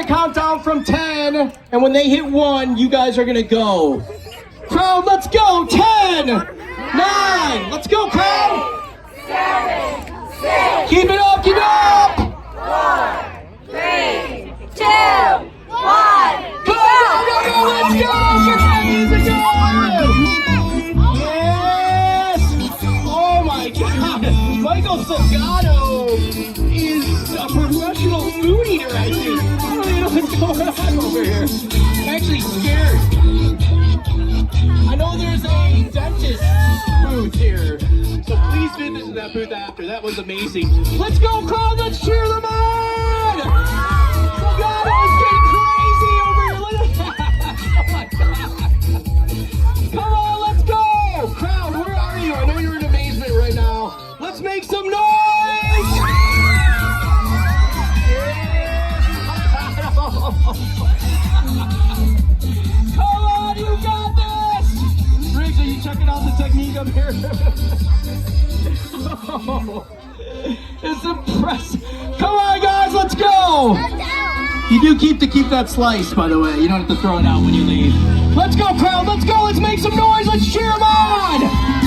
count down from 10, and when they hit 1, you guys are gonna go. Crowd, let's go! 10, 9, let's go, crowd! 7, 6, Keep it up, keep it up! 4, 3, 2, 1. Go, let's go! Get that music going! Yes! Oh my God! Michael Salgado is a professional food eater, I think. I don't even know what's going on over here. I'm actually scared. I know there's a dentist booth here, so please visit that booth after. That was amazing. Let's go, crowd! Let's cheer them on! Salgado is getting crazy over here. Look at that! Oh my God! Come on, let's go! Crowd, where are you? I know you're in amazement right now. Let's make some noise! Come on, you got this! Riggs, are you checking out the technique up here? Oh, it's impressive. Come on, guys, let's go! You do keep that slice, by the way. You don't have to throw it out when you leave. Let's go, crowd, let's go! Let's make some noise! Let's cheer them on!